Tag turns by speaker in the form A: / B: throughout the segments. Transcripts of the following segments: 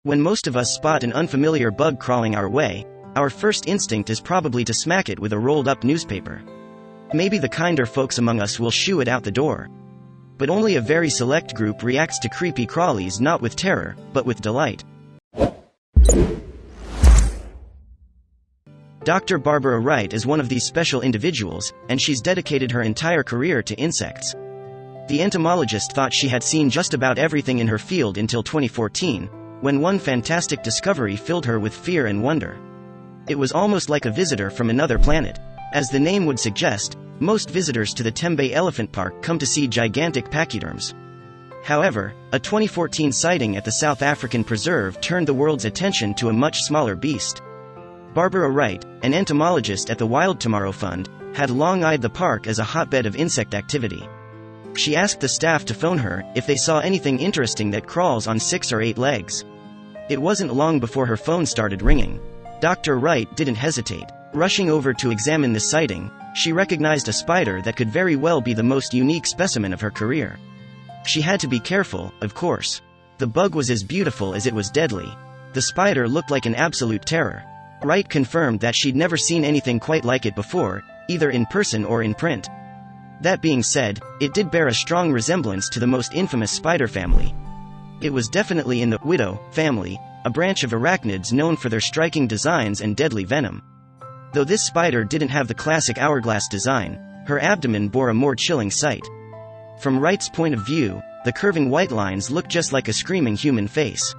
A: When most of us spot an unfamiliar bug crawling our way, our first instinct is probably to smack it with a rolled-up newspaper. Maybe the kinder folks among us will shoo it out the door. But only a very select group reacts to creepy-crawlies not with terror, but with delight. Dr. Barbara Wright is one of these special individuals, and she's dedicated her entire career to insects. The entomologist thought she had seen just about everything in her field until 2014, when one fantastic discovery filled her with fear and wonder. It was almost like a visitor from another planet. As the name would suggest, most visitors to the Tembe Elephant Park come to see gigantic pachyderms. However, a 2014 sighting at the South African preserve turned the world's attention to a much smaller beast. Barbara Wright, an entomologist at the Wild Tomorrow Fund, had long eyed the park as a hotbed of insect activity. She asked the staff to phone her if they saw anything interesting that crawls on 6 or 8 legs. It wasn't long before her phone started ringing. Dr. Wright didn't hesitate. Rushing over to examine the sighting, she recognized a spider that could very well be the most unique specimen of her career. She had to be careful, of course. The bug was as beautiful as it was deadly. The spider looked like an absolute terror. Wright confirmed that she'd never seen anything quite like it before, either in person or in print. That being said, it did bear a strong resemblance to the most infamous spider family. It was definitely in the widow family, a branch of arachnids known for their striking designs and deadly venom. Though this spider didn't have the classic hourglass design, her abdomen bore a more chilling sight. From Wright's point of view, the curving white lines looked just like a screaming human face.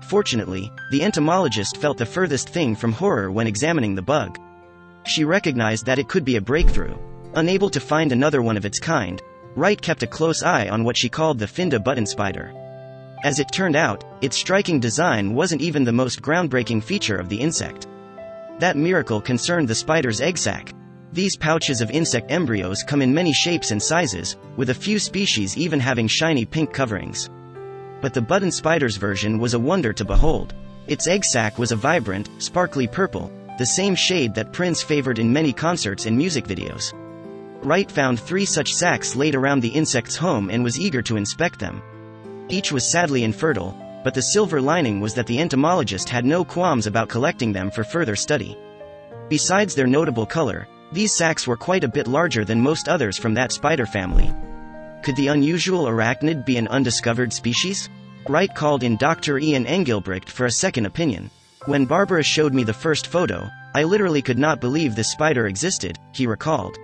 A: Fortunately, the entomologist felt the furthest thing from horror when examining the bug. She recognized that it could be a breakthrough. Unable to find another one of its kind, Wright kept a close eye on what she called the Finda button spider. As it turned out, its striking design wasn't even the most groundbreaking feature of the insect. That miracle concerned the spider's egg sac. These pouches of insect embryos come in many shapes and sizes, with a few species even having shiny pink coverings. But the button spider's version was a wonder to behold. Its egg sac was a vibrant, sparkly purple, the same shade that Prince favored in many concerts and music videos. Wright found 3 such sacs laid around the insect's home and was eager to inspect them. Each was sadly infertile, but the silver lining was that the entomologist had no qualms about collecting them for further study. Besides their notable color, these sacs were quite a bit larger than most others from that spider family. Could the unusual arachnid be an undiscovered species? Wright called in Dr. Ian Engelbrecht for a second opinion. When Barbara showed me the first photo, I literally could not believe this spider existed, he recalled.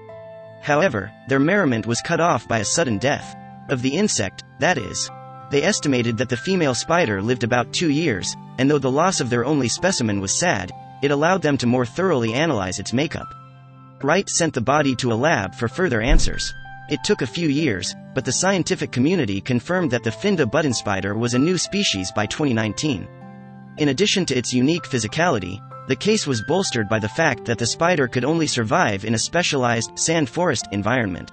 A: However, their merriment was cut off by a sudden death. Of the insect, that is. They estimated that the female spider lived about 2 years, and though the loss of their only specimen was sad, it allowed them to more thoroughly analyze its makeup. Wright sent the body to a lab for further answers. It took a few years, but the scientific community confirmed that the Finda button spider was a new species by 2019. In addition to its unique physicality, the case was bolstered by the fact that the spider could only survive in a specialized, sand forest environment.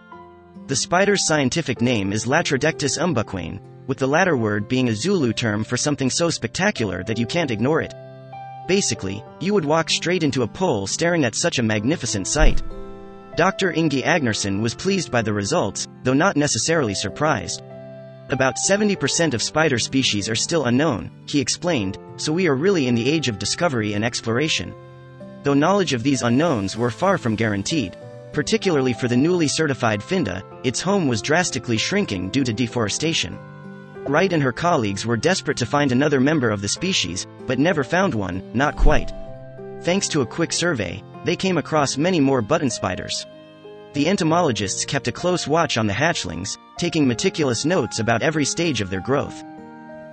A: The spider's scientific name is Latrodectus umbuquane, with the latter word being a Zulu term for something so spectacular that you can't ignore it. Basically, you would walk straight into a pole staring at such a magnificent sight. Dr. Ingi Agnarsson was pleased by the results, though not necessarily surprised. About 70% of spider species are still unknown, he explained, so we are really in the age of discovery and exploration. Though knowledge of these unknowns were far from guaranteed. Particularly for the newly certified Finda, its home was drastically shrinking due to deforestation. Wright and her colleagues were desperate to find another member of the species, but never found one, not quite. Thanks to a quick survey, they came across many more button spiders. The entomologists kept a close watch on the hatchlings, taking meticulous notes about every stage of their growth.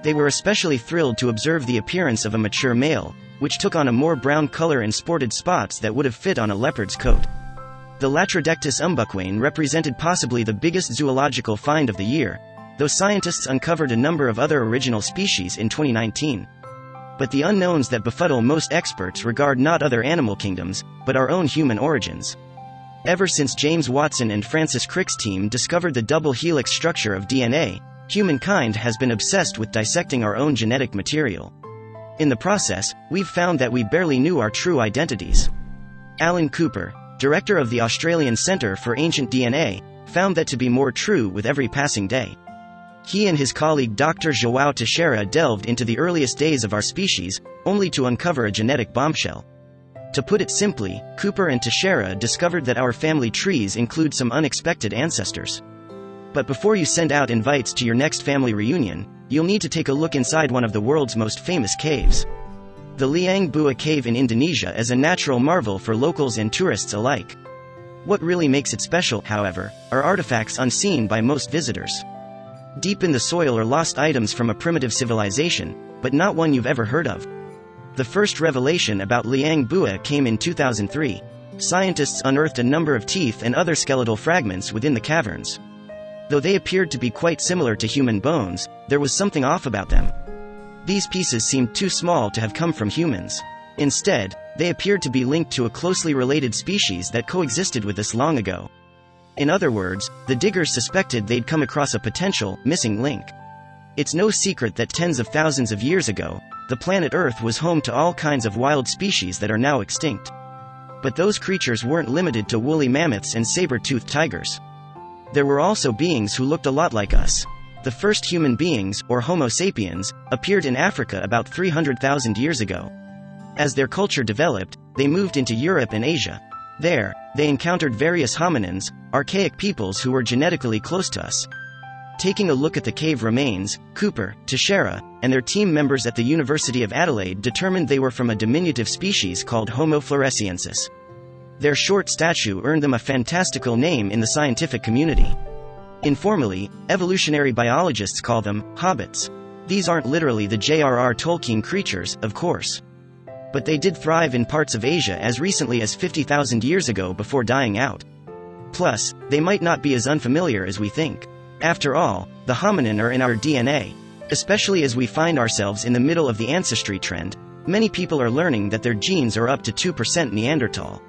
A: They were especially thrilled to observe the appearance of a mature male, which took on a more brown color and sported spots that would have fit on a leopard's coat. The Latrodectus umbuquane represented possibly the biggest zoological find of the year, though scientists uncovered a number of other original species in 2019. But the unknowns that befuddle most experts regard not other animal kingdoms, but our own human origins. Ever since James Watson and Francis Crick's team discovered the double helix structure of DNA, humankind has been obsessed with dissecting our own genetic material. In the process, we've found that we barely knew our true identities. Alan Cooper, director of the Australian Centre for Ancient DNA, found that to be more true with every passing day. He and his colleague Dr. João Teixeira delved into the earliest days of our species, only to uncover a genetic bombshell. To put it simply, Cooper and Teixeira discovered that our family trees include some unexpected ancestors. But before you send out invites to your next family reunion, you'll need to take a look inside one of the world's most famous caves. The Liang Bua Cave in Indonesia is a natural marvel for locals and tourists alike. What really makes it special, however, are artifacts unseen by most visitors. Deep in the soil are lost items from a primitive civilization, but not one you've ever heard of. The first revelation about Liang Bua came in 2003. Scientists unearthed a number of teeth and other skeletal fragments within the caverns. Though they appeared to be quite similar to human bones, there was something off about them. These pieces seemed too small to have come from humans. Instead, they appeared to be linked to a closely related species that coexisted with us long ago. In other words, the diggers suspected they'd come across a potential missing link. It's no secret that tens of thousands of years ago, the planet Earth was home to all kinds of wild species that are now extinct. But those creatures weren't limited to woolly mammoths and saber-toothed tigers. There were also beings who looked a lot like us. The first human beings, or Homo sapiens, appeared in Africa about 300,000 years ago. As their culture developed, they moved into Europe and Asia. There, they encountered various hominins, archaic peoples who were genetically close to us. Taking a look at the cave remains, Cooper, Teixeira, and their team members at the University of Adelaide determined they were from a diminutive species called Homo floresiensis. Their short stature earned them a fantastical name in the scientific community. Informally, evolutionary biologists call them hobbits. These aren't literally the J.R.R. Tolkien creatures, of course. But they did thrive in parts of Asia as recently as 50,000 years ago before dying out. Plus, they might not be as unfamiliar as we think. After all, the hominin are in our DNA. Especially as we find ourselves in the middle of the ancestry trend, many people are learning that their genes are up to 2% Neanderthal.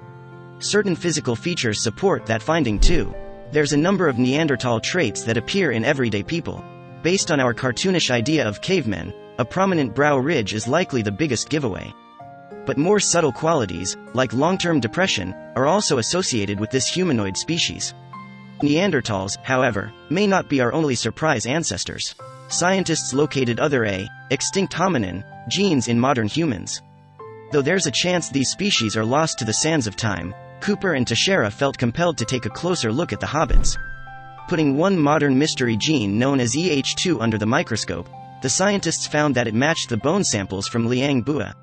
A: Certain physical features support that finding too. There's a number of Neanderthal traits that appear in everyday people. Based on our cartoonish idea of cavemen, a prominent brow ridge is likely the biggest giveaway. But more subtle qualities, like long-term depression, are also associated with this humanoid species. Neanderthals, however, may not be our only surprise ancestors. Scientists located other extinct hominin genes in modern humans. Though there's a chance these species are lost to the sands of time, Cooper and Teixeira felt compelled to take a closer look at the hobbits. Putting one modern mystery gene known as EH2 under the microscope, the scientists found that it matched the bone samples from Liang Bua.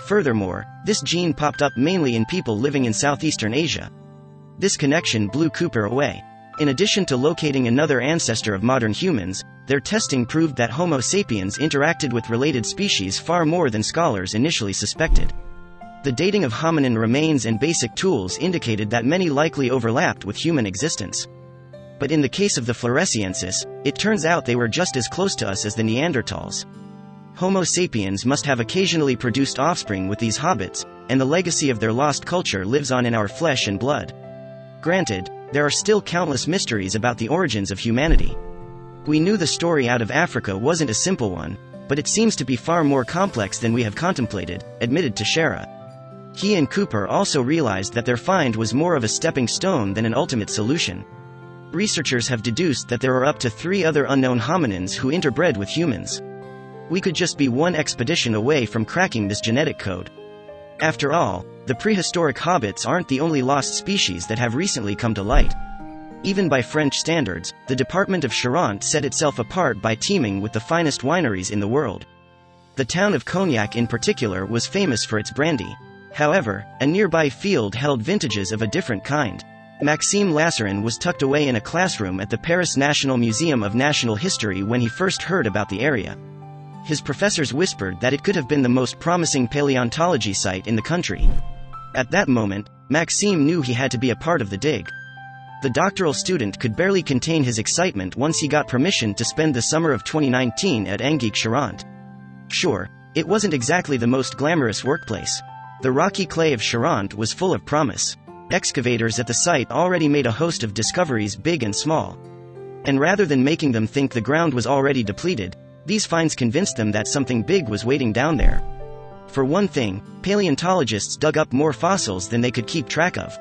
A: Furthermore, this gene popped up mainly in people living in Southeastern Asia. This connection blew Cooper away. In addition to locating another ancestor of modern humans, their testing proved that Homo sapiens interacted with related species far more than scholars initially suspected. The dating of hominin remains and basic tools indicated that many likely overlapped with human existence. But in the case of the floresiensis, it turns out they were just as close to us as the Neanderthals. Homo sapiens must have occasionally produced offspring with these hobbits, and the legacy of their lost culture lives on in our flesh and blood. Granted, there are still countless mysteries about the origins of humanity. We knew the story out of Africa wasn't a simple one, but it seems to be far more complex than we have contemplated, admitted Teixeira. He and Cooper also realized that their find was more of a stepping stone than an ultimate solution. Researchers have deduced that there are up to 3 other unknown hominins who interbred with humans. We could just be one expedition away from cracking this genetic code. After all, the prehistoric hobbits aren't the only lost species that have recently come to light. Even by French standards, the Department of Charente set itself apart by teeming with the finest wineries in the world. The town of Cognac in particular was famous for its brandy. However, a nearby field held vintages of a different kind. Maxime Lassarin was tucked away in a classroom at the Paris National Museum of National History when he first heard about the area. His professors whispered that it could have been the most promising paleontology site in the country. At that moment, Maxime knew he had to be a part of the dig. The doctoral student could barely contain his excitement once he got permission to spend the summer of 2019 at Angeek-Charente. Sure, it wasn't exactly the most glamorous workplace. The rocky clay of Charente was full of promise. Excavators at the site already made a host of discoveries big and small. And rather than making them think the ground was already depleted, these finds convinced them that something big was waiting down there. For one thing, paleontologists dug up more fossils than they could keep track of.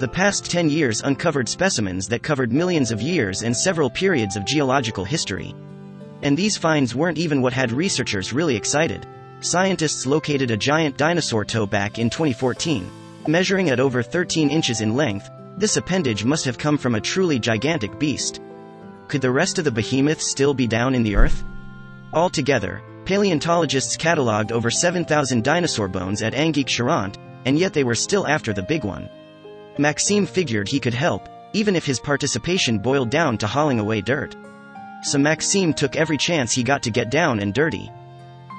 A: The past 10 years uncovered specimens that covered millions of years and several periods of geological history. And these finds weren't even what had researchers really excited. Scientists located a giant dinosaur toe back in 2014. Measuring at over 13 inches in length, this appendage must have come from a truly gigantic beast. Could the rest of the behemoths still be down in the earth? Altogether, paleontologists cataloged over 7,000 dinosaur bones at Anguille-Charente, and yet they were still after the big one. Maxime figured he could help, even if his participation boiled down to hauling away dirt. So Maxime took every chance he got to get down and dirty.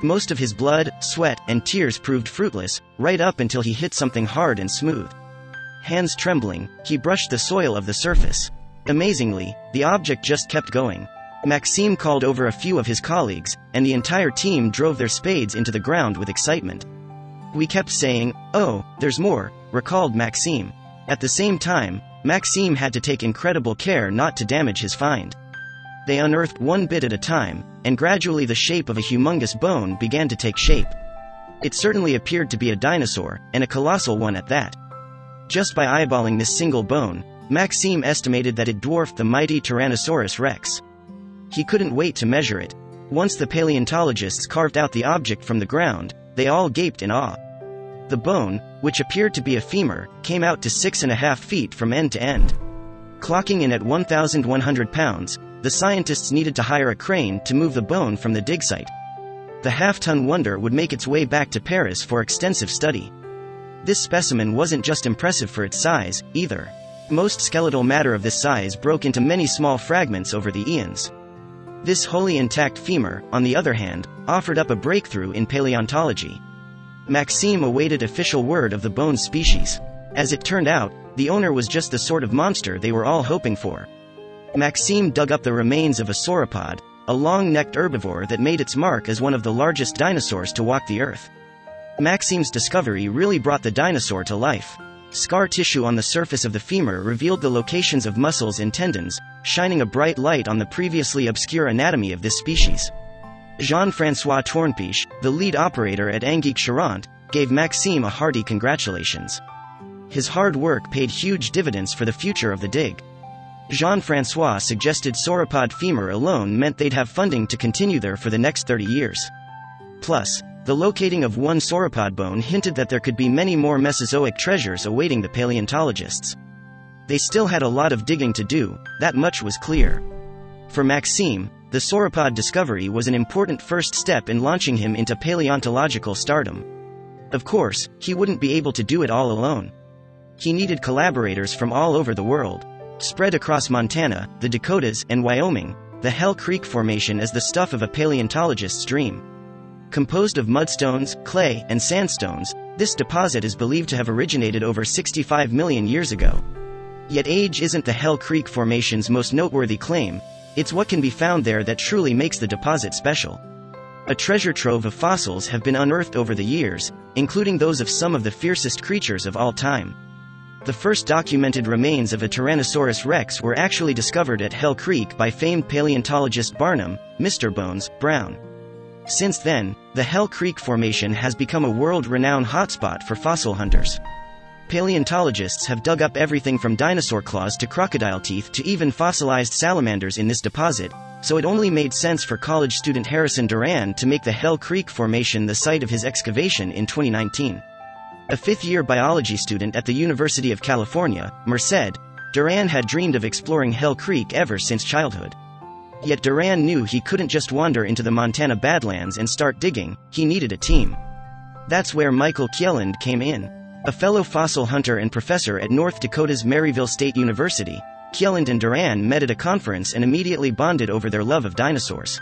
A: Most of his blood, sweat, and tears proved fruitless, right up until he hit something hard and smooth. Hands trembling, he brushed the soil of the surface. Amazingly, the object just kept going. Maxime called over a few of his colleagues, and the entire team drove their spades into the ground with excitement. "We kept saying, 'Oh, there's more,'" recalled Maxime. At the same time, Maxime had to take incredible care not to damage his find. They unearthed one bit at a time, and gradually the shape of a humongous bone began to take shape. It certainly appeared to be a dinosaur, and a colossal one at that. Just by eyeballing this single bone, Maxime estimated that it dwarfed the mighty Tyrannosaurus rex. He couldn't wait to measure it. Once the paleontologists carved out the object from the ground, they all gaped in awe. The bone, which appeared to be a femur, came out to 6.5 feet from end to end. Clocking in at 1,100 pounds, the scientists needed to hire a crane to move the bone from the dig site. The half-ton wonder would make its way back to Paris for extensive study. This specimen wasn't just impressive for its size, either. Most skeletal matter of this size broke into many small fragments over the eons. This wholly intact femur, on the other hand, offered up a breakthrough in paleontology. Maxime awaited official word of the bone's species. As it turned out, the owner was just the sort of monster they were all hoping for. Maxime dug up the remains of a sauropod, a long-necked herbivore that made its mark as one of the largest dinosaurs to walk the earth. Maxime's discovery really brought the dinosaur to life. Scar tissue on the surface of the femur revealed the locations of muscles and tendons, shining a bright light on the previously obscure anatomy of this species. Jean-François Tournepiche, the lead operator at Anguille-Charente, gave Maxime a hearty congratulations. His hard work paid huge dividends for the future of the dig. Jean-François suggested sauropod femur alone meant they'd have funding to continue there for the next 30 years. Plus, the locating of one sauropod bone hinted that there could be many more Mesozoic treasures awaiting the paleontologists. They still had a lot of digging to do, that much was clear. For Maxime, the sauropod discovery was an important first step in launching him into paleontological stardom. Of course, he wouldn't be able to do it all alone. He needed collaborators from all over the world. Spread across Montana, the Dakotas, and Wyoming, the Hell Creek Formation is the stuff of a paleontologist's dream. Composed of mudstones, clay, and sandstones, this deposit is believed to have originated over 65 million years ago. Yet age isn't the Hell Creek Formation's most noteworthy claim, it's what can be found there that truly makes the deposit special. A treasure trove of fossils have been unearthed over the years, including those of some of the fiercest creatures of all time. The first documented remains of a Tyrannosaurus rex were actually discovered at Hell Creek by famed paleontologist Barnum, Mr. Bones, Brown. Since then, the Hell Creek Formation has become a world-renowned hotspot for fossil hunters. Paleontologists have dug up everything from dinosaur claws to crocodile teeth to even fossilized salamanders in this deposit, so it only made sense for college student Harrison Duran to make the Hell Creek Formation the site of his excavation in 2019. A fifth-year biology student at the University of California, Merced, Duran had dreamed of exploring Hell Creek ever since childhood. Yet Duran knew he couldn't just wander into the Montana Badlands and start digging, he needed a team. That's where Michael Kjelland came in. A fellow fossil hunter and professor at North Dakota's Maryville State University, Kjelland and Duran met at a conference and immediately bonded over their love of dinosaurs.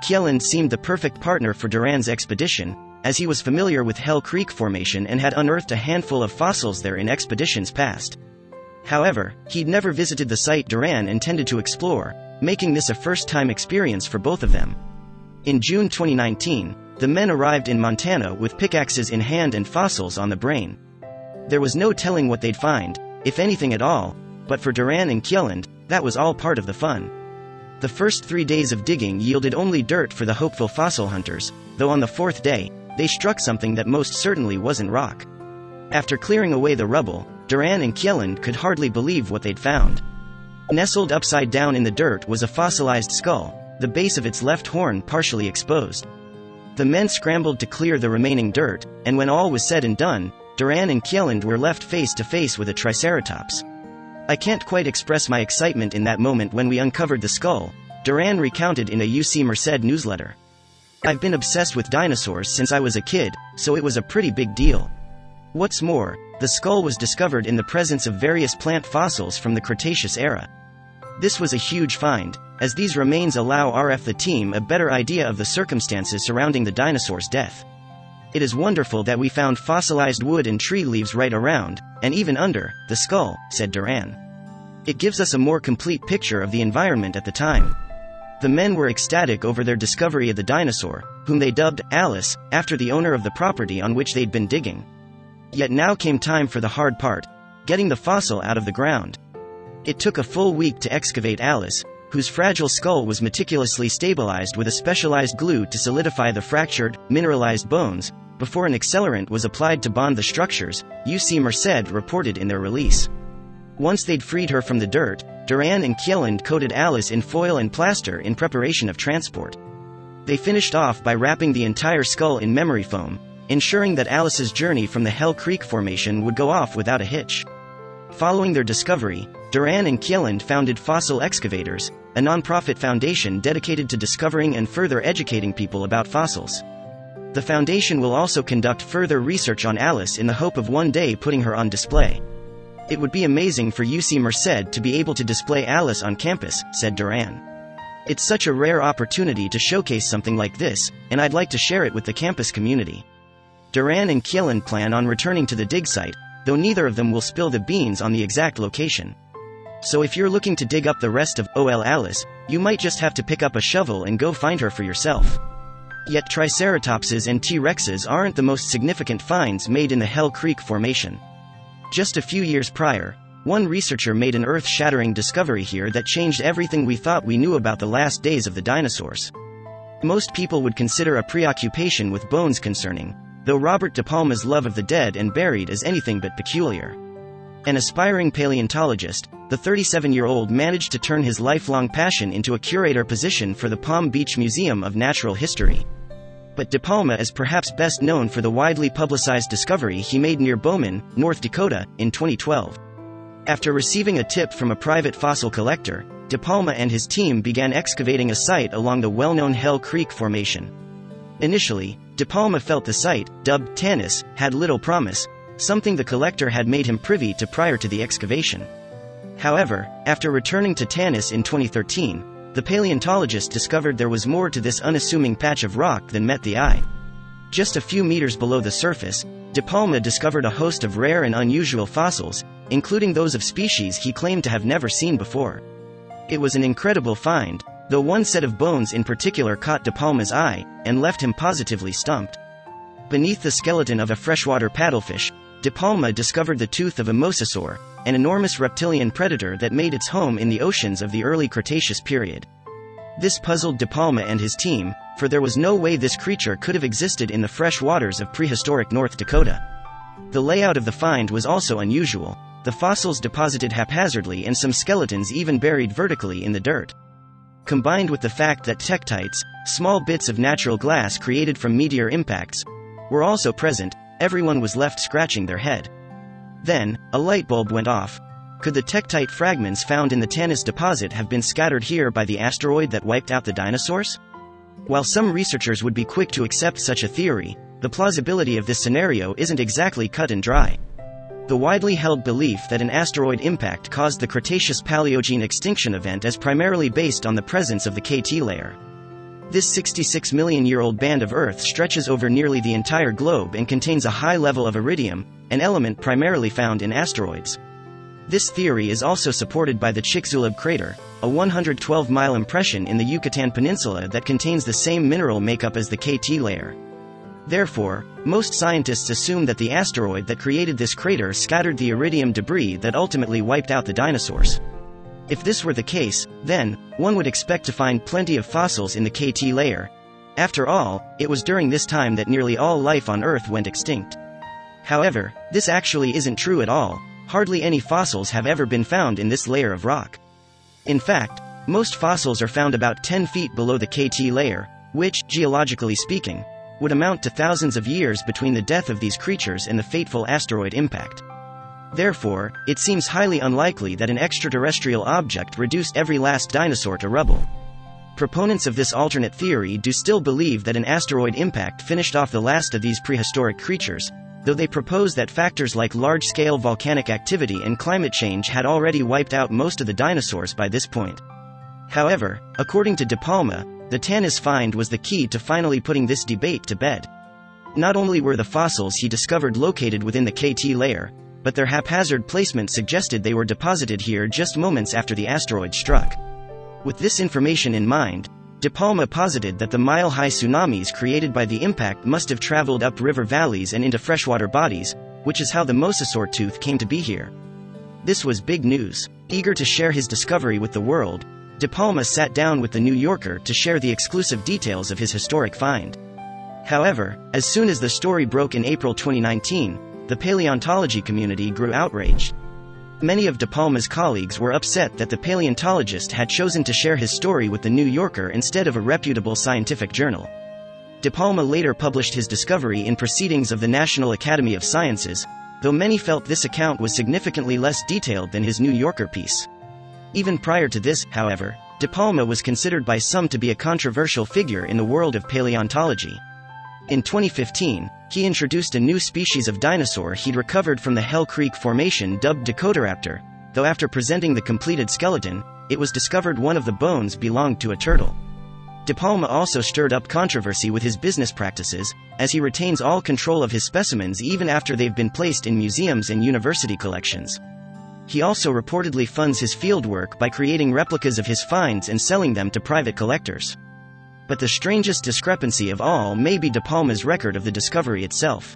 A: Kjelland seemed the perfect partner for Duran's expedition, as he was familiar with Hell Creek Formation and had unearthed a handful of fossils there in expeditions past. However, he'd never visited the site Duran intended to explore, making this a first-time experience for both of them. In June 2019, the men arrived in Montana with pickaxes in hand and fossils on the brain. There was no telling what they'd find, if anything at all, but for Duran and Kjelland, that was all part of the fun. The first 3 days of digging yielded only dirt for the hopeful fossil hunters, though on the fourth day, they struck something that most certainly wasn't rock. After clearing away the rubble, Duran and Kjelland could hardly believe what they'd found. Nestled upside down in the dirt was a fossilized skull, the base of its left horn partially exposed. The men scrambled to clear the remaining dirt, and when all was said and done, Duran and Kjelland were left face to face with a triceratops. "I can't quite express my excitement in that moment when we uncovered the skull," Duran recounted in a UC newsletter. "I've been obsessed with dinosaurs since I was a kid, so it was a pretty big deal. What's more, the skull was discovered in the presence of various plant fossils from the Cretaceous era. This was a huge find, as these remains allow the team a better idea of the circumstances surrounding the dinosaur's death. It is wonderful that we found fossilized wood and tree leaves right around, and even under, the skull," said Duran. "It gives us a more complete picture of the environment at the time." The men were ecstatic over their discovery of the dinosaur, whom they dubbed Alice, after the owner of the property on which they'd been digging. Yet now came time for the hard part: getting the fossil out of the ground. It took a full week to excavate Alice, whose fragile skull was meticulously stabilized with a specialized glue to solidify the fractured, mineralized bones, before an accelerant was applied to bond the structures, UC reported in their release. Once they'd freed her from the dirt, Duran and Kjelland coated Alice in foil and plaster in preparation of transport. They finished off by wrapping the entire skull in memory foam, ensuring that Alice's journey from the Hell Creek Formation would go off without a hitch. Following their discovery, Duran and Kjelland founded Fossil Excavators, a non-profit foundation dedicated to discovering and further educating people about fossils. The foundation will also conduct further research on Alice in the hope of one day putting her on display. "It would be amazing for UC to be able to display Alice on campus," said Duran. "It's such a rare opportunity to showcase something like this, and I'd like to share it with the campus community." Duran and Kjelland plan on returning to the dig site, though neither of them will spill the beans on the exact location. So if you're looking to dig up the rest of Alice, you might just have to pick up a shovel and go find her for yourself. Yet triceratopses and T-Rexes aren't the most significant finds made in the Hell Creek Formation. Just a few years prior, one researcher made an earth-shattering discovery here that changed everything we thought we knew about the last days of the dinosaurs. Most people would consider a preoccupation with bones concerning, though Robert De Palma's love of the dead and buried is anything but peculiar. An aspiring paleontologist, the 37-year-old managed to turn his lifelong passion into a curator position for the Palm Beach Museum of Natural History. But De Palma is perhaps best known for the widely publicized discovery he made near Bowman, North Dakota, in 2012. After receiving a tip from a private fossil collector, De Palma and his team began excavating a site along the well-known Hell Creek Formation. Initially, De Palma felt the site, dubbed Tanis, had little promise, something the collector had made him privy to prior to the excavation. However, after returning to Tanis in 2013, the paleontologist discovered there was more to this unassuming patch of rock than met the eye. Just a few meters below the surface, De Palma discovered a host of rare and unusual fossils, including those of species he claimed to have never seen before. It was an incredible find, though one set of bones in particular caught De Palma's eye, and left him positively stumped. Beneath the skeleton of a freshwater paddlefish, De Palma discovered the tooth of a mosasaur, an enormous reptilian predator that made its home in the oceans of the early Cretaceous period. This puzzled De Palma and his team, for there was no way this creature could have existed in the fresh waters of prehistoric North Dakota. The layout of the find was also unusual, the fossils deposited haphazardly and some skeletons even buried vertically in the dirt. Combined with the fact that tektites, small bits of natural glass created from meteor impacts, were also present, everyone was left scratching their head. Then, a light bulb went off. Could the tektite fragments found in the Tanis deposit have been scattered here by the asteroid that wiped out the dinosaurs? While some researchers would be quick to accept such a theory, the plausibility of this scenario isn't exactly cut and dry. The widely held belief that an asteroid impact caused the Cretaceous-Paleogene extinction event is primarily based on the presence of the KT layer. This 66-million-year-old band of Earth stretches over nearly the entire globe and contains a high level of iridium, an element primarily found in asteroids. This theory is also supported by the Chicxulub crater, a 112-mile impression in the Yucatan Peninsula that contains the same mineral makeup as the KT layer. Therefore, most scientists assume that the asteroid that created this crater scattered the iridium debris that ultimately wiped out the dinosaurs. If this were the case, then, one would expect to find plenty of fossils in the KT layer. After all, it was during this time that nearly all life on Earth went extinct. However, this actually isn't true at all. hardly any fossils have ever been found in this layer of rock. In fact, most fossils are found about 10 feet below the KT layer, which, geologically speaking, would amount to thousands of years between the death of these creatures and the fateful asteroid impact. Therefore, it seems highly unlikely that an extraterrestrial object reduced every last dinosaur to rubble. Proponents of this alternate theory do still believe that an asteroid impact finished off the last of these prehistoric creatures, though they propose that factors like large-scale volcanic activity and climate change had already wiped out most of the dinosaurs by this point. However, according to De Palma, the Tanis find was the key to finally putting this debate to bed. Not only were the fossils he discovered located within the KT layer, but their haphazard placement suggested they were deposited here just moments after the asteroid struck. With this information in mind, De Palma posited that the mile-high tsunamis created by the impact must have traveled up river valleys and into freshwater bodies, which is how the mosasaur tooth came to be here. This was big news. Eager to share his discovery with the world, De Palma sat down with the New Yorker to share the exclusive details of his historic find. However, as soon as the story broke in April 2019, the paleontology community grew outraged. Many of De Palma's colleagues were upset that the paleontologist had chosen to share his story with the New Yorker instead of a reputable scientific journal. De Palma later published his discovery in Proceedings of the National Academy of Sciences, though many felt this account was significantly less detailed than his New Yorker piece. Even prior to this, however, De Palma was considered by some to be a controversial figure in the world of paleontology. In 2015, he introduced a new species of dinosaur he'd recovered from the Hell Creek Formation dubbed Dakotaraptor, though after presenting the completed skeleton, it was discovered one of the bones belonged to a turtle. De Palma also stirred up controversy with his business practices, as he retains all control of his specimens even after they've been placed in museums and university collections. He also reportedly funds his fieldwork by creating replicas of his finds and selling them to private collectors. But the strangest discrepancy of all may be De Palma's record of the discovery itself.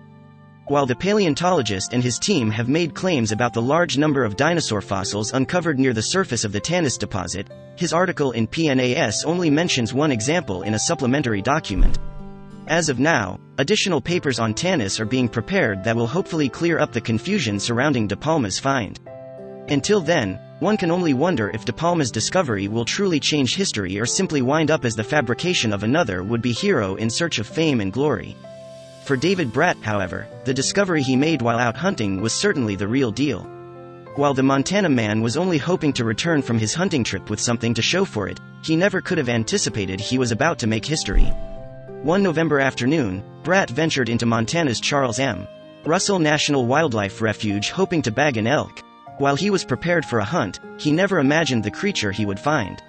A: While the paleontologist and his team have made claims about the large number of dinosaur fossils uncovered near the surface of the Tanis deposit, his article in PNAS only mentions one example in a supplementary document. As of now, additional papers on Tanis are being prepared that will hopefully clear up the confusion surrounding De Palma's find. Until then, one can only wonder if De Palma's discovery will truly change history or simply wind up as the fabrication of another would-be hero in search of fame and glory. For David Bratt, however, the discovery he made while out hunting was certainly the real deal. While the Montana man was only hoping to return from his hunting trip with something to show for it, he never could have anticipated he was about to make history. One November afternoon, Bratt ventured into Montana's Charles M. Russell National Wildlife Refuge hoping to bag an elk. While he was prepared for a hunt, he never imagined the creature he would find.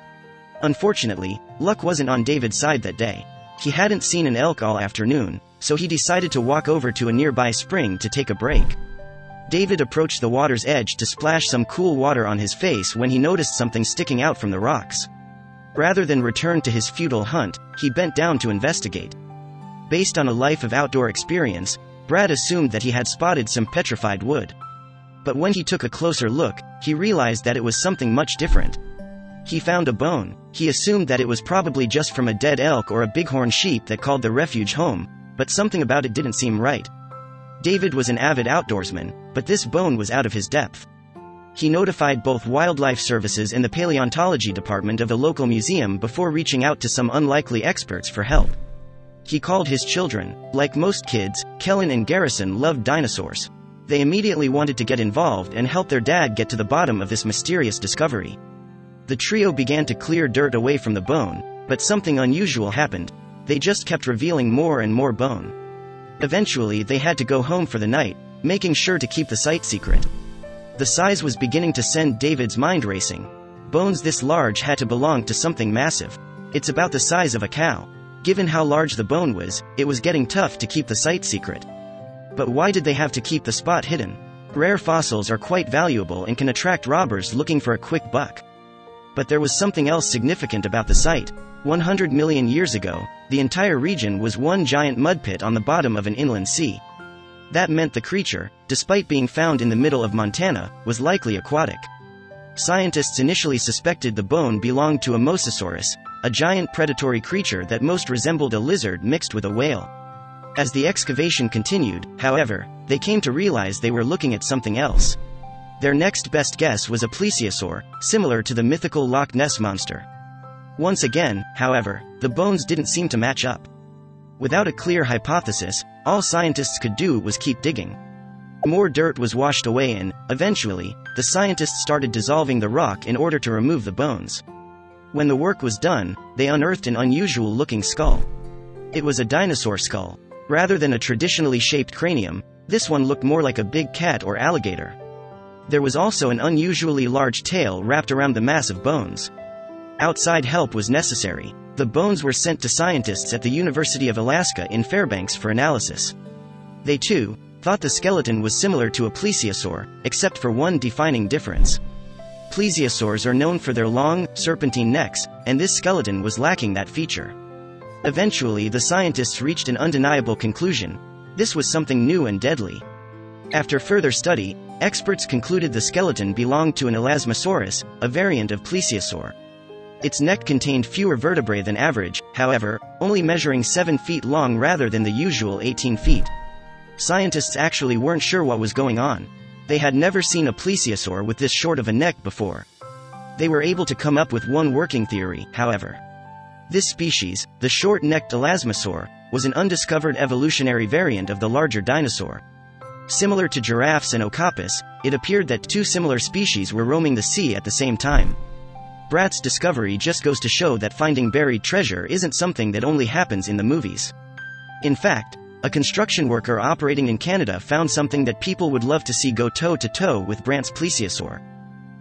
A: Unfortunately, luck wasn't on David's side that day. He hadn't seen an elk all afternoon, so he decided to walk over to a nearby spring to take a break. David approached the water's edge to splash some cool water on his face when he noticed something sticking out from the rocks. Rather than return to his futile hunt, he bent down to investigate. Based on a life of outdoor experience, Brad assumed that he had spotted some petrified wood. But when he took a closer look, he realized that it was something much different. He found a bone. He assumed that it was probably just from a dead elk or a bighorn sheep that called the refuge home, but something about it didn't seem right. David was an avid outdoorsman, but this bone was out of his depth. He notified both wildlife services and the paleontology department of the local museum before reaching out to some unlikely experts for help. He called his children. Like most kids, Kellen and Garrison loved dinosaurs. They immediately wanted to get involved and help their dad get to the bottom of this mysterious discovery. The trio began to clear dirt away from the bone, but something unusual happened. They just kept revealing more and more bone. Eventually they had to go home for the night, making sure to keep the site secret. The size was beginning to send David's mind racing. Bones this large had to belong to something massive. It's about the size of a cow. Given how large the bone was, it was getting tough to keep the site secret. But why did they have to keep the spot hidden? Rare fossils are quite valuable and can attract robbers looking for a quick buck. But there was something else significant about the site. 100 million years ago, the entire region was one giant mud pit on the bottom of an inland sea. That meant the creature, despite being found in the middle of Montana, was likely aquatic. Scientists initially suspected the bone belonged to a mosasaurus, a giant predatory creature that most resembled a lizard mixed with a whale. As the excavation continued, however, they came to realize they were looking at something else. Their next best guess was a plesiosaur, similar to the mythical Loch Ness monster. Once again, however, the bones didn't seem to match up. Without a clear hypothesis, all scientists could do was keep digging. More dirt was washed away and, eventually, the scientists started dissolving the rock in order to remove the bones. When the work was done, they unearthed an unusual-looking skull. It was a dinosaur skull. Rather than a traditionally shaped cranium, this one looked more like a big cat or alligator. There was also an unusually large tail wrapped around the mass of bones. Outside help was necessary. The bones were sent to scientists at the University of Alaska in Fairbanks for analysis. They, too, thought the skeleton was similar to a plesiosaur, except for one defining difference. Plesiosaurs are known for their long, serpentine necks, and this skeleton was lacking that feature. Eventually, the scientists reached an undeniable conclusion. This was something new and deadly. After further study, experts concluded the skeleton belonged to an elasmosaurus, a variant of plesiosaur. Its neck contained fewer vertebrae than average, however, only measuring 7 feet long rather than the usual 18 feet. Scientists actually weren't sure what was going on. They had never seen a plesiosaur with this short of a neck before. They were able to come up with one working theory, however. This species, the short-necked elasmosaur, was an undiscovered evolutionary variant of the larger dinosaur. Similar to giraffes and okapis, it appeared that two similar species were roaming the sea at the same time. Bratt's discovery just goes to show that finding buried treasure isn't something that only happens in the movies. In fact, a construction worker operating in Canada found something that people would love to see go toe-to-toe with Brandt's plesiosaur.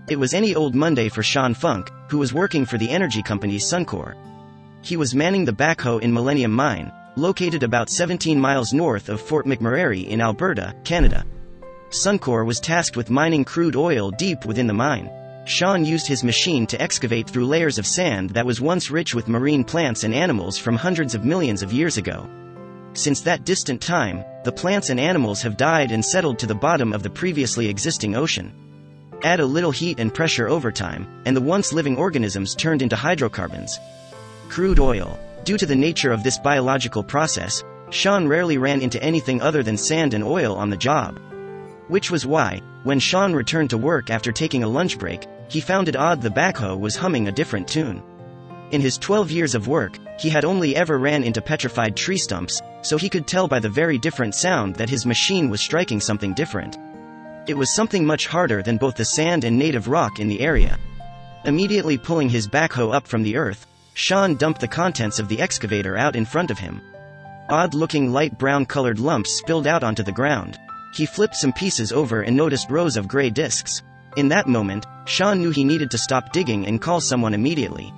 A: It was any old Monday for Sean Funk, who was working for the energy company Suncor. He was manning the backhoe in Millennium Mine, located about 17 miles north of Fort McMurray in Alberta, Canada. Suncor was tasked with mining crude oil deep within the mine. Sean used his machine to excavate through layers of sand that was once rich with marine plants and animals from hundreds of millions of years ago. Since that distant time, the plants and animals have died and settled to the bottom of the previously existing ocean. Add a little heat and pressure over time, and the once living organisms turned into hydrocarbons. Crude oil. Due to the nature of this biological process, Sean rarely ran into anything other than sand and oil on the job. Which was why, when Sean returned to work after taking a lunch break, he found it odd the backhoe was humming a different tune. In his 12 years of work, he had only ever ran into petrified tree stumps, so he could tell by the very different sound that his machine was striking something different. It was something much harder than both the sand and native rock in the area. Immediately pulling his backhoe up from the earth, Sean dumped the contents of the excavator out in front of him. Odd-looking light brown-colored lumps spilled out onto the ground. He flipped some pieces over and noticed rows of gray discs. In that moment, Sean knew he needed to stop digging and call someone immediately.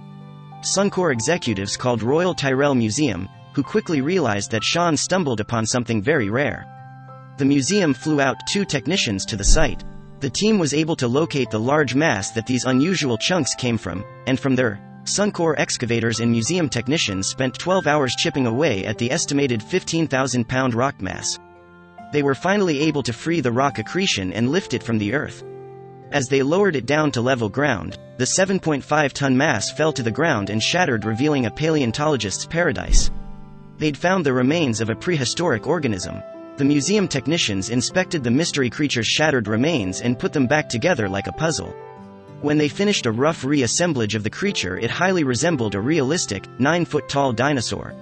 A: Suncor executives called Royal Tyrrell Museum, who quickly realized that Sean stumbled upon something very rare. The museum flew out 2 technicians to the site. The team was able to locate the large mass that these unusual chunks came from, and from there, Suncor excavators and museum technicians spent 12 hours chipping away at the estimated 15,000-pound rock mass. They were finally able to free the rock accretion and lift it from the earth. As they lowered it down to level ground, the 7.5-ton mass fell to the ground and shattered, revealing a paleontologist's paradise. They'd found the remains of a prehistoric organism. The museum technicians inspected the mystery creature's shattered remains and put them back together like a puzzle. When they finished a rough reassemblage of the creature, it highly resembled a realistic, 9-foot-tall dinosaur.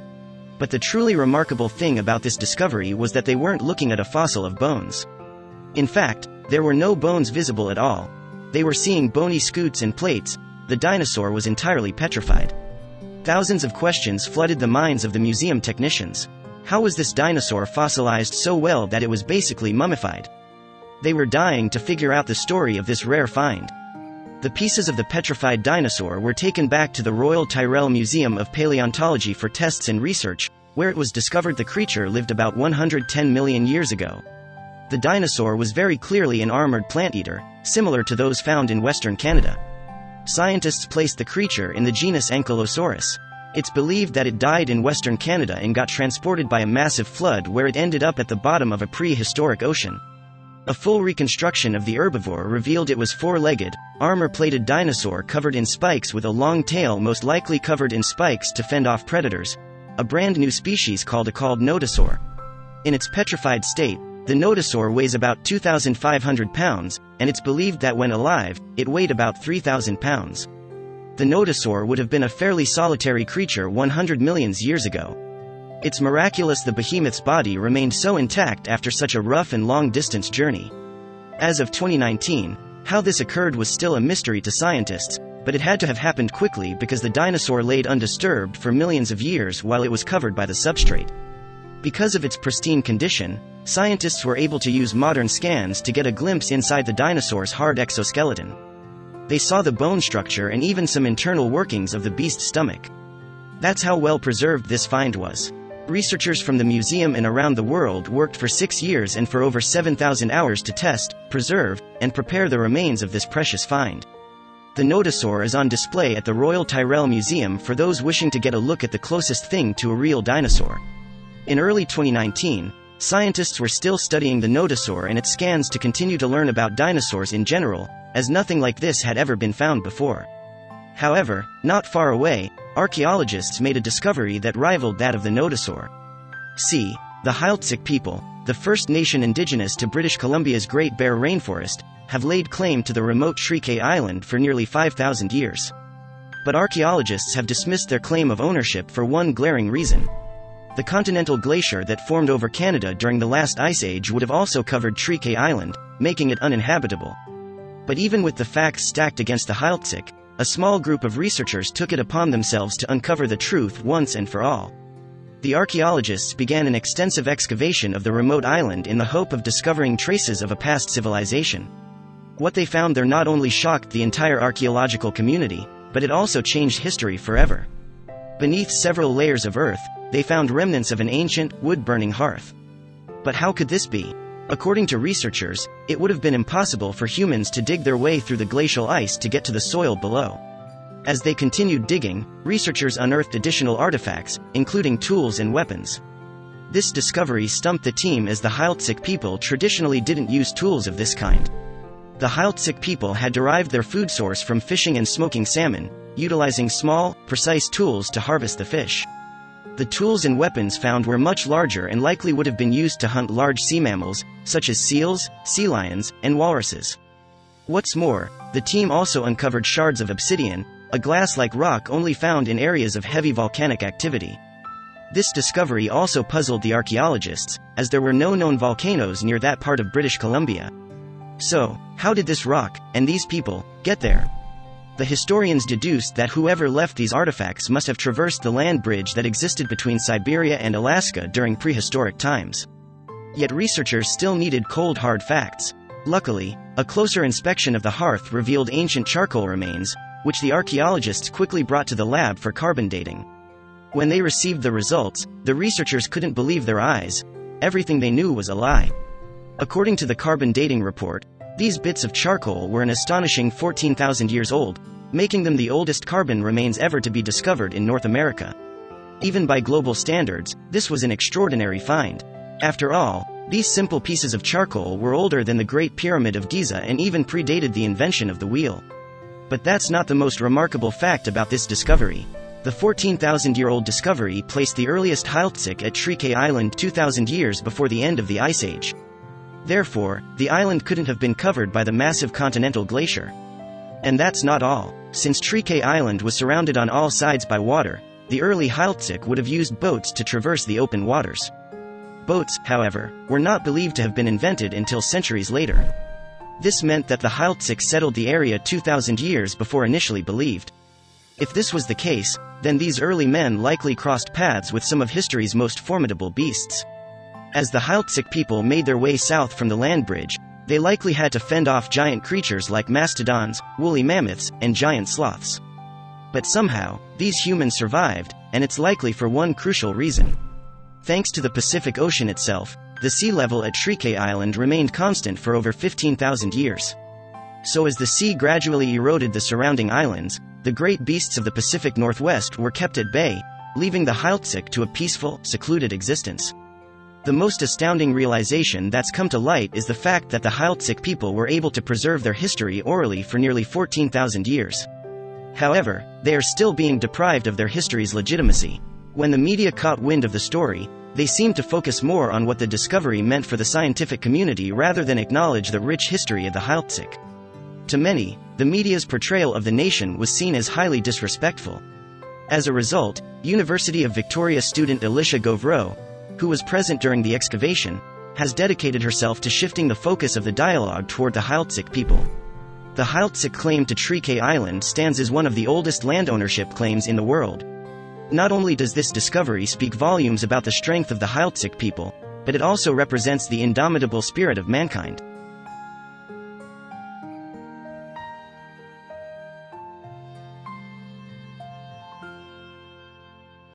A: But the truly remarkable thing about this discovery was that they weren't looking at a fossil of bones. In fact, there were no bones visible at all. They were seeing bony scutes and plates. The dinosaur was entirely petrified. Thousands of questions flooded the minds of the museum technicians. How was this dinosaur fossilized so well that it was basically mummified? They were dying to figure out the story of this rare find. The pieces of the petrified dinosaur were taken back to the Royal Tyrrell Museum of Paleontology for tests and research, where it was discovered the creature lived about 110 million years ago. The dinosaur was very clearly an armored plant-eater, similar to those found in Western Canada. Scientists placed the creature in the genus Ankylosaurus. It's believed that it died in Western Canada and got transported by a massive flood, where it ended up at the bottom of a prehistoric ocean. A full reconstruction of the herbivore revealed it was 4-legged, armor-plated dinosaur covered in spikes with a long tail, most likely covered in spikes to fend off predators, a brand new species called nodosaur. In its petrified state, The nodosaur weighs about 2,500 pounds, and it's believed that when alive, it weighed about 3,000 pounds. The nodosaur would have been a fairly solitary creature 100 million years ago. It's miraculous the behemoth's body remained so intact after such a rough and long-distance journey. As of 2019, how this occurred was still a mystery to scientists, but it had to have happened quickly because the dinosaur laid undisturbed for millions of years while it was covered by the substrate. Because of its pristine condition, scientists were able to use modern scans to get a glimpse inside the dinosaur's hard exoskeleton. They saw the bone structure and even some internal workings of the beast's stomach. That's how well preserved this find was. Researchers from the museum and around the world worked for 6 years and for over 7,000 hours to test, preserve, and prepare the remains of this precious find. The nodosaur is on display at the Royal Tyrrell Museum for those wishing to get a look at the closest thing to a real dinosaur. In early 2019, scientists were still studying the nodosaur and its scans to continue to learn about dinosaurs in general, as nothing like this had ever been found before. However, not far away, archaeologists made a discovery that rivaled that of the nodosaur. See, the Heiltsuk people, the first nation indigenous to British Columbia's Great Bear Rainforest, have laid claim to the remote Shrike Island for nearly 5,000 years. But archaeologists have dismissed their claim of ownership for one glaring reason. The continental glacier that formed over Canada during the last ice age would have also covered Shrike Island, making it uninhabitable. But even with the facts stacked against the Heiltsuk, a small group of researchers took it upon themselves to uncover the truth once and for all. The archaeologists began an extensive excavation of the remote island in the hope of discovering traces of a past civilization. What they found there not only shocked the entire archaeological community, but it also changed history forever. Beneath several layers of earth, they found remnants of an ancient, wood-burning hearth. But how could this be? According to researchers, it would have been impossible for humans to dig their way through the glacial ice to get to the soil below. As they continued digging, researchers unearthed additional artifacts, including tools and weapons. This discovery stumped the team as the Heiltsuk people traditionally didn't use tools of this kind. The Heiltsuk people had derived their food source from fishing and smoking salmon, utilizing small, precise tools to harvest the fish. The tools and weapons found were much larger and likely would have been used to hunt large sea mammals, such as seals, sea lions, and walruses. What's more, the team also uncovered shards of obsidian, a glass-like rock only found in areas of heavy volcanic activity. This discovery also puzzled the archaeologists, as there were no known volcanoes near that part of British Columbia. So, how did this rock, and these people, get there? The historians deduced that whoever left these artifacts must have traversed the land bridge that existed between Siberia and Alaska during prehistoric times. Yet researchers still needed cold hard facts. Luckily, a closer inspection of the hearth revealed ancient charcoal remains, which the archaeologists quickly brought to the lab for carbon dating. When they received the results, the researchers couldn't believe their eyes. Everything they knew was a lie. According to the carbon dating report, these bits of charcoal were an astonishing 14,000 years old, making them the oldest carbon remains ever to be discovered in North America. Even by global standards, this was an extraordinary find. After all, these simple pieces of charcoal were older than the Great Pyramid of Giza and even predated the invention of the wheel. But that's not the most remarkable fact about this discovery. The 14,000-year-old discovery placed the earliest Heiltsuk at Shrike Island 2,000 years before the end of the Ice Age. Therefore, the island couldn't have been covered by the massive continental glacier. And that's not all. Since Shrike Island was surrounded on all sides by water, the early Heiltsuk would have used boats to traverse the open waters. Boats, however, were not believed to have been invented until centuries later. This meant that the Heiltsuk settled the area 2,000 years before initially believed. If this was the case, then these early men likely crossed paths with some of history's most formidable beasts. As the Heiltsuk people made their way south from the land bridge, they likely had to fend off giant creatures like mastodons, woolly mammoths, and giant sloths. But somehow, these humans survived, and it's likely for one crucial reason. Thanks to the Pacific Ocean itself, the sea level at Shrike Island remained constant for over 15,000 years. So as the sea gradually eroded the surrounding islands, the great beasts of the Pacific Northwest were kept at bay, leaving the Heiltsuk to a peaceful, secluded existence. The most astounding realization that's come to light is the fact that the Heiltsuk people were able to preserve their history orally for nearly 14,000 years. However, they are still being deprived of their history's legitimacy. When the media caught wind of the story, They seemed to focus more on what the discovery meant for the scientific community rather than acknowledge the rich history of the Haltzik. To many, the media's portrayal of the nation was seen as highly disrespectful. As a result, University of Victoria student Alicia Govreau, who was present during the excavation, has dedicated herself to shifting the focus of the dialogue toward the Haltzik people. The Haltzik claim to Trike Island stands as one of the oldest land ownership claims in the world. Not only does this discovery speak volumes about the strength of the Haltzik people, but it also represents the indomitable spirit of mankind.